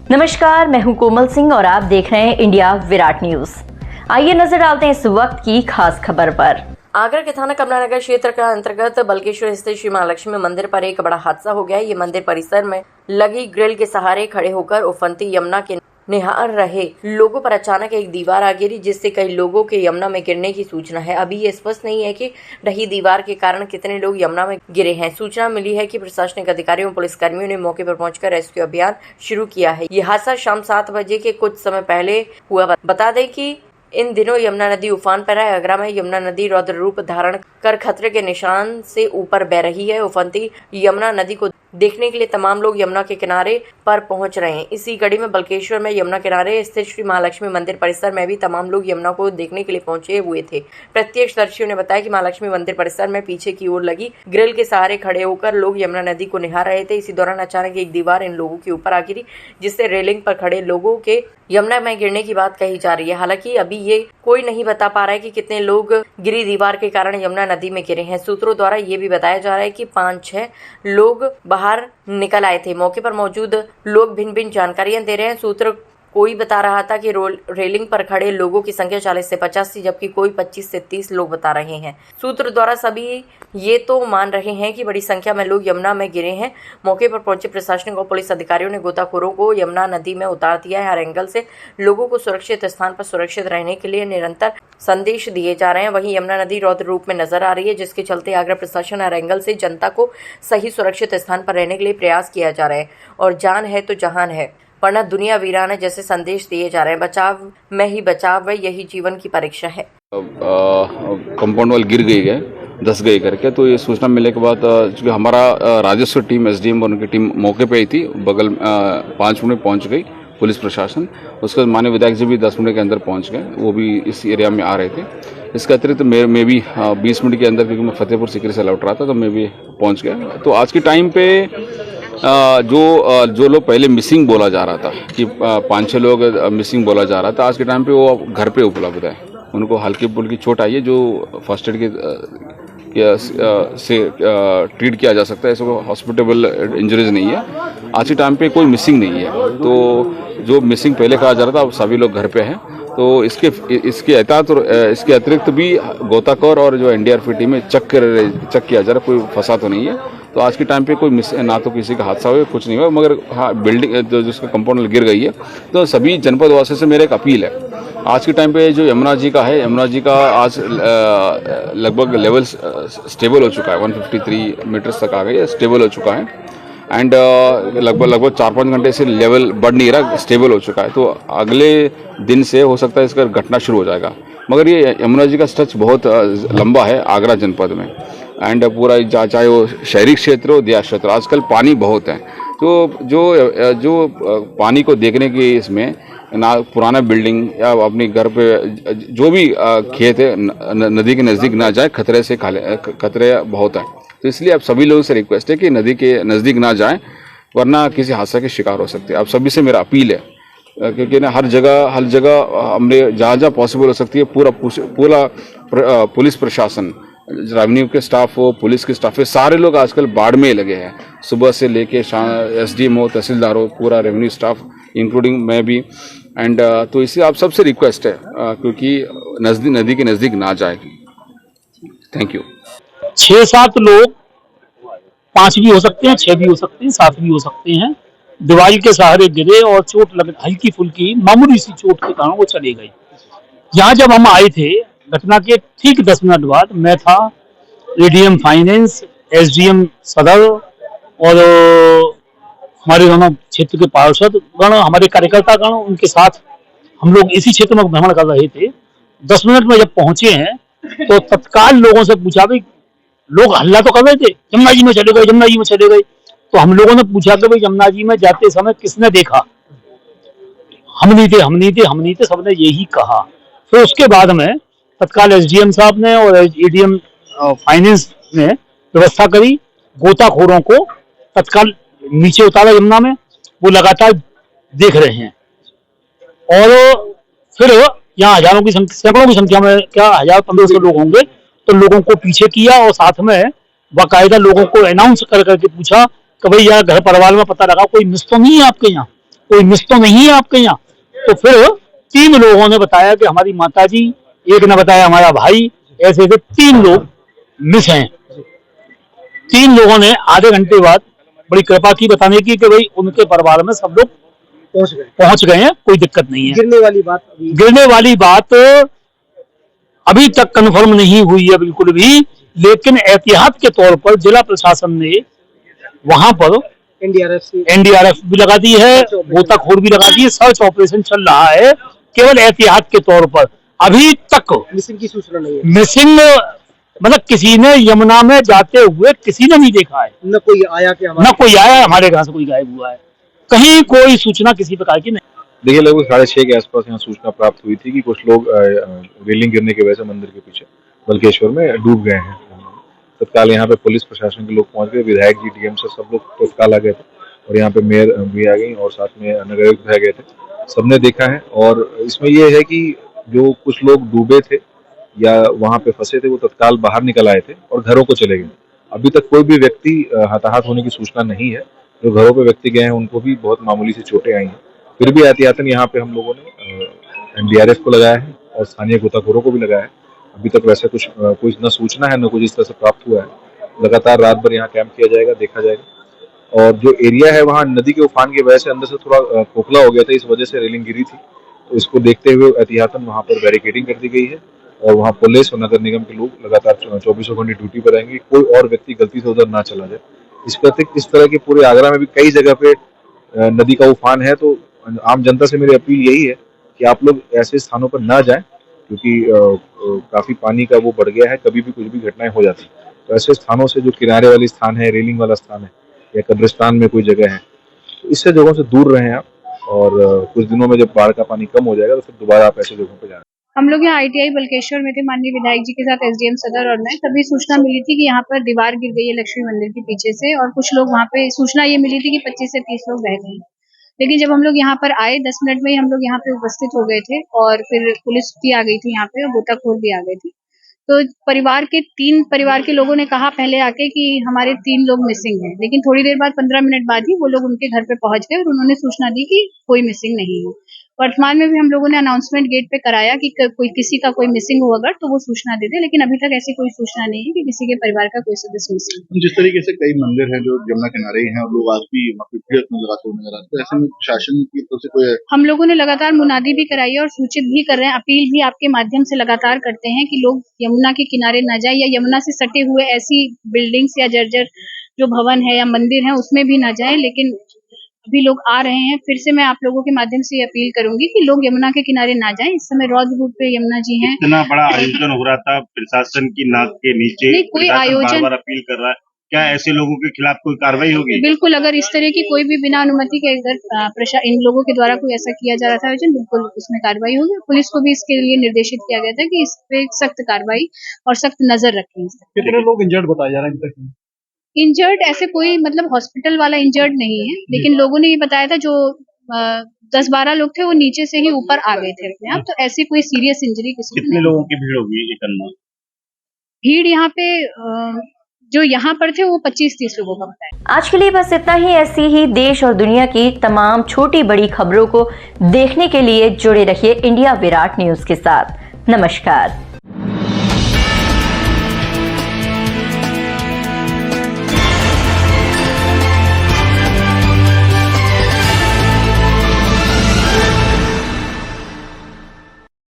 नमस्कार, मैं हूं कोमल सिंह और आप देख रहे हैं इंडिया विराट न्यूज। आइए नजर डालते हैं इस वक्त की खास खबर पर। आगरा के थाना कमलानगर क्षेत्र के अंतर्गत बल्केश्वर स्थित श्री महालक्ष्मी मंदिर पर एक बड़ा हादसा हो गया। ये मंदिर परिसर में लगी ग्रिल के सहारे खड़े होकर उफनती यमुना के निहार रहे लोगों पर अचानक एक दीवार आ गिरी, जिससे कई लोगों के यमुना में गिरने की सूचना है। अभी ये स्पष्ट नहीं है कि ढही दीवार के कारण कितने लोग यमुना में गिरे हैं। सूचना मिली है कि प्रशासनिक अधिकारियों और पुलिस कर्मियों ने मौके पर पहुंचकर रेस्क्यू अभियान शुरू किया है। ये हादसा शाम 7 बजे के कुछ समय पहले हुआ। बता दें कि इन दिनों यमुना नदी उफान पर है। आगरा में यमुना नदी रौद्र रूप धारण कर खतरे के निशान से ऊपर बह रही है। उफनती यमुना नदी को देखने के लिए तमाम लोग यमुना के किनारे पर पहुंच रहे हैं। इसी कड़ी में बल्केश्वर में यमुना किनारे स्थित श्री महालक्ष्मी मंदिर परिसर में भी तमाम लोग यमुना को देखने के लिए पहुंचे हुए थे। प्रत्यक्षदर्शियों ने बताया कि महालक्ष्मी मंदिर परिसर में पीछे की ओर लगी ग्रिल के सहारे खड़े होकर लोग यमुना नदी को निहार रहे थे। इसी दौरान अचानक एक दीवार इन लोगों के ऊपर आ गिरी, जिससे रेलिंग पर खड़े लोगों के यमुना में गिरने की बात कही जा रही है। हालांकि अभी ये कोई नहीं बता पा रहा है कि कितने लोग गिरी दीवार के कारण यमुना नदी में गिरे हैं। सूत्रों द्वारा ये भी बताया जा रहा है कि 5-6 लोग बाहर निकल आए थे। मौके पर मौजूद लोग भिन्न भिन्न जानकारियां दे रहे हैं। सूत्र कोई बता रहा था कि रेलिंग पर खड़े लोगों की संख्या 40 से 50 थी, जबकि कोई 25 से 30 लोग बता रहे हैं। सूत्र द्वारा सभी ये तो मान रहे हैं कि बड़ी संख्या में लोग यमुना में गिरे हैं। मौके पर पहुंचे प्रशासनिक और पुलिस अधिकारियों ने गोताखोरों को यमुना नदी में उतार दिया है। हर एंगल से लोगों को सुरक्षित स्थान पर सुरक्षित रहने के लिए निरंतर संदेश दिए जा रहे हैं। वहीं यमुना नदी रौद्र रूप में नजर आ रही है, जिसके चलते आगरा प्रशासन हर एंगल से जनता को सही सुरक्षित स्थान पर रहने के लिए प्रयास किया जा रहा है। और जान है तो जहान है, वरना दुनिया वीरान है जैसे संदेश दिए जा रहे हैं। बचाव में ही बचाव है, यही जीवन की परीक्षा है। कंपाउंड वाल गिर गई है, धस गई करके, तो ये सूचना मिलने के बाद चूँकि हमारा राजस्व टीम एसडीएम और उनकी टीम मौके पे ही थी, बगल 5 मिनट में पहुंच गई पुलिस प्रशासन। उसके बाद माननीय विधायक जी भी 10 मिनट के अंदर पहुंच गए, वो भी इस एरिया में आ रहे थे। इसके अतिरिक्त मैं भी 20 मिनट के अंदर, क्योंकि मैं फतेहपुर सीकरी से लौट रहा था, तो मैं भी पहुँच गया। तो आज के टाइम पे जो लोग पहले मिसिंग बोला जा रहा था कि 5-6 लोग मिसिंग बोला जा रहा था, आज के टाइम पे वो घर पे उपलब्ध है। उनको हल्की फुल्की चोट आई है जो फर्स्ट एड से ट्रीट किया जा सकता है। ऐसे हॉस्पिटेबल इंजरीज नहीं है। आज के टाइम पे कोई मिसिंग नहीं है। तो जो मिसिंग पहले कहा जा रहा था, अब सभी लोग घर पे हैं। तो इसके अतिरिक्त भी गोताखोर और जो एनडीआरएफ की टीम है चेक किया जा रहा है, कोई फंसा तो नहीं है। तो आज के टाइम पे कोई ना तो किसी का हादसा हुआ, कुछ नहीं हुआ, मगर हाँ बिल्डिंग जिसका कंपाउंड गिर गई है। तो सभी जनपद वासियों से मेरा एक अपील है, आज के टाइम पे जो यमुना जी का है, यमुना जी का आज लगभग लेवल स्टेबल हो चुका है, 153 मीटर्स तक आ गई है, स्टेबल हो चुका है। एंड लगभग 4-5 घंटे से लेवल बढ़ नहीं रहा, स्टेबल हो चुका है। तो अगले दिन से हो सकता है इसका घटना शुरू हो जाएगा। मगर ये यमुना जी का स्ट्रेच बहुत लंबा है आगरा जनपद में। एंड पूरा चाहे वो शहरी क्षेत्र हो, देहात क्षेत्र, आजकल पानी बहुत है। तो जो पानी को देखने की इसमें ना पुराना बिल्डिंग या अपने घर पे जो भी खेत है नदी के नज़दीक ना जाए, खतरे बहुत है। तो इसलिए आप सभी लोगों से रिक्वेस्ट है कि नदी के नज़दीक ना जाएं, वरना किसी हादसे के शिकार हो सकते हैं। आप सभी से मेरा अपील है, क्योंकि ना हर जगह हमने जहाँ पॉसिबल हो सकती है, पूरा पुलिस प्रशासन, रेवेन्यू के स्टाफ हो, पुलिस के स्टाफ हो, सारे लोग आजकल बाढ़ में लगे हैं। सुबह से लेके एसडीएम हो, तहसीलदार हो, पूरा रेवेन्यू स्टाफ इंक्लूडिंग मैं भी। एंड तो इसलिए आप सबसे रिक्वेस्ट है, क्योंकि नदी के नज़दीक ना जाए। Thank you. 6-7 लोग, 5 भी हो सकते हैं, 6 भी हो सकते हैं, 7 भी हो सकते हैं, दीवार के सहारे गिरे और चोट लगे, हल्की फुल्की मामूली सी चोट के कारण वो चले गए। यहाँ जब हम आए थे घटना के ठीक 10 मिनट बाद, मैं था, एडीएम फाइनेंस, एसडीएम सदर और हमारे दोनों क्षेत्र के पार्षद गण, हमारे कार्यकर्ता गण, उनके साथ हम लोग इसी क्षेत्र में भ्रमण कर रहे थे। 10 मिनट में जब पहुंचे हैं तो तत्काल लोगों से पूछा, भाई लोग हल्ला तो कर रहे थे, यमुना जी में चले गए, यमुना जी में चले गए। तो हम लोगों ने पूछा कि भाई यमुना जी में जाते समय किसने देखा? हम नहीं थे, सबने यही कहा। फिर उसके बाद में तत्काल एसडीएम साहब ने और एडीएम फाइनेंस ने व्यवस्था करी, गोताखोरों को तत्काल नीचे उतारा यमुना में, वो लगातार देख रहे हैं। और फिर यहाँ हजारों की सैकड़ों की संख्या में, क्या 1000-1500 लोग होंगे, तो लोगों को पीछे किया और साथ में बाकायदा लोगों को अनाउंस कर करके पूछा कि भाई यार घर परिवार में पता लगा कोई मिस तो नहीं है आपके यहाँ, कोई मिस तो नहीं है आपके यहाँ? तो फिर 3 लोगों ने बताया कि हमारी माताजी, एक ने बताया हमारा भाई, ऐसे ऐसे 3 लोग मिस हैं। 3 लोगों ने आधे घंटे बाद बड़ी कृपा की बताने की कि भाई उनके परिवार में सब लोग पहुंच गए हैं, कोई दिक्कत नहीं है। गिरने वाली बात अभी तक कंफर्म नहीं हुई है बिल्कुल भी, लेकिन एहतियात के तौर पर जिला प्रशासन ने वहां पर एनडीआरएफ भी लगा दी है, गोताखोर भी लगा दी है, सर्च ऑपरेशन चल रहा है केवल एहतियात के तौर पर। अभी तक मिसिंग की सूचना नहीं है। मिसिंग मतलब किसी ने यमुना में जाते हुए किसी ने नहीं देखा है, न कोई आया कि न कोई आया हमारे घर से कोई गायब हुआ है, कहीं कोई सूचना किसी प्रकार की नहीं। देखिए, लगभग 6:30 के आसपास यहाँ सूचना प्राप्त हुई थी कि कुछ लोग रेलिंग गिरने की वजह से मंदिर के पीछे बल्केश्वर में डूब गए हैं। तत्काल यहाँ पे पुलिस प्रशासन के लोग पहुंच गए, विधायक जी, डीएम से सब लोग तत्काल आ गए थे और यहाँ पे मेयर भी आ गई और साथ में नगर आयुक्त भी आ गए थे। सबने देखा है और इसमें ये है कि जो कुछ लोग डूबे थे या वहाँ पे फंसे थे वो तत्काल बाहर निकल आए थे और घरों को चले गए। अभी तक कोई भी व्यक्ति हताहत होने की सूचना नहीं है। जो घरों पे व्यक्ति गए हैं उनको भी बहुत मामूली सी चोटें आई हैं। फिर भी एहतियातन यहाँ पे हम लोगों ने एनडीआरएफ को लगाया है और स्थानीय गोताखोरों को भी लगाया है। अभी तक वैसे कुछ न सूचना है न कुछ इस तरह से प्राप्त हुआ है। लगातार रात भर यहाँ कैंप किया जाएगा, देखा जाएगा। और जो एरिया है वहाँ नदी के उफान की वजह से अंदर से थोड़ा खोखला हो गया था, इस वजह से रेलिंग गिरी थी। तो इसको देखते हुए एहतियातन वहाँ पर बैरिकेडिंग कर दी गई है और वहाँ पुलिस और नगर निगम के लोग लगातार 24 घंटे ड्यूटी पर रहेंगे। कोई और व्यक्ति गलती से उधर ना चला जाए। इस तरह के पूरे आगरा में भी कई जगह पे नदी का उफान है। तो आम जनता से मेरी अपील यही है कि आप लोग ऐसे स्थानों पर ना जाएं, क्योंकि काफी पानी का वो बढ़ गया है, कभी भी कुछ भी घटनाएं हो जाती हैं। तो ऐसे स्थानों से जो किनारे वाले स्थान है, रेलिंग वाला स्थान है या कब्रिस्तान में कोई जगह है, तो इससे जगहों से दूर रहें आप। और कुछ दिनों में जब बाढ़ का पानी कम हो जाएगा तो फिर दोबारा आप ऐसे जगहों पर जाएं। हम लोग यहाँ ITI बल्केश्वर में थे, माननीय विधायक जी के साथ SDM सदर और मैं। तभी सूचना मिली थी कि यहाँ पर दीवार गिर गई है लक्ष्मी मंदिर के पीछे से और कुछ लोग वहाँ पे, सूचना ये मिली थी कि 25 से 30 लोग बह गए। लेकिन जब हम लोग यहाँ पर आए 10 मिनट में ही हम लोग यहाँ पे उपस्थित हो गए थे और फिर पुलिस भी आ गई थी यहाँ पे और गोताखोर भी आ गए थे। तो तीन परिवार के लोगों ने कहा पहले आके कि हमारे 3 लोग मिसिंग हैं, लेकिन थोड़ी देर बाद 15 मिनट बाद ही वो लोग उनके घर पे पहुंच गए और उन्होंने सूचना दी कि कोई मिसिंग नहीं है। वर्तमान में भी हम लोगों ने अनाउंसमेंट गेट पे कराया कि कोई किसी का कोई मिसिंग हो अगर तो वो सूचना दे दे, लेकिन अभी तक ऐसी कोई सूचना नहीं है कि किसी के परिवार का कोई सदस्य मिसिंग है। जिस तरीके से कई मंदिर हैं जो यमुना किनारे ही हैं और लोग आज भी वहाँ पे भीड़ लगाते हुए नजर आते हैं, ऐसे में शासन की तरफ से कोई, हम लोगों ने लगातार मुनादी भी कराई है और सूचित भी कर रहे हैं, अपील भी आपके माध्यम से लगातार करते हैं कि लोग यमुना के किनारे न जाए या यमुना से सटे हुए ऐसी बिल्डिंग्स या जर्जर जो भवन है या मंदिर है उसमें भी न जाए। लेकिन अभी लोग आ रहे हैं, फिर से मैं आप लोगों के माध्यम से अपील करूंगी कि लोग यमुना के किनारे ना जाएं। इस समय रौद्र रूप पे यमुना जी हैं। इतना बड़ा आयोजन हो रहा था प्रशासन की नाक के नीचे, नहीं, कोई आयोजन बार अपील कर रहा है, क्या ऐसे लोगों के खिलाफ कोई कार्रवाई होगी? बिल्कुल, अगर इस तरह की कोई भी बिना अनुमति के अगर इन लोगों के द्वारा कोई ऐसा किया जा रहा था आयोजन, बिल्कुल उसमें कार्रवाई होगी। पुलिस को भी इसके लिए निर्देशित किया गया था कि इस पे सख्त कार्रवाई और सख्त नजर रखें। कितने लोग इंजर्ड बताए जा रहे हैं? इंजर्ड ऐसे कोई मतलब हॉस्पिटल वाला इंजर्ड नहीं है, लेकिन लोगों ने ये बताया था जो 10-12 लोग थे वो नीचे से ही ऊपर आ गए थे अपने आप। तो ऐसी कोई सीरियस इंजरी किसी को कितने लोगों की भीड़ होगी ये करना? भीड़ यहाँ पे जो यहाँ पर थे वो 25-30 लोगों का बताया। आज के लिए बस इतना ही। ऐसी ही देश और दुनिया की तमाम छोटी बड़ी खबरों को देखने के लिए जुड़े रहिए इंडिया विराट न्यूज के साथ। नमस्कार।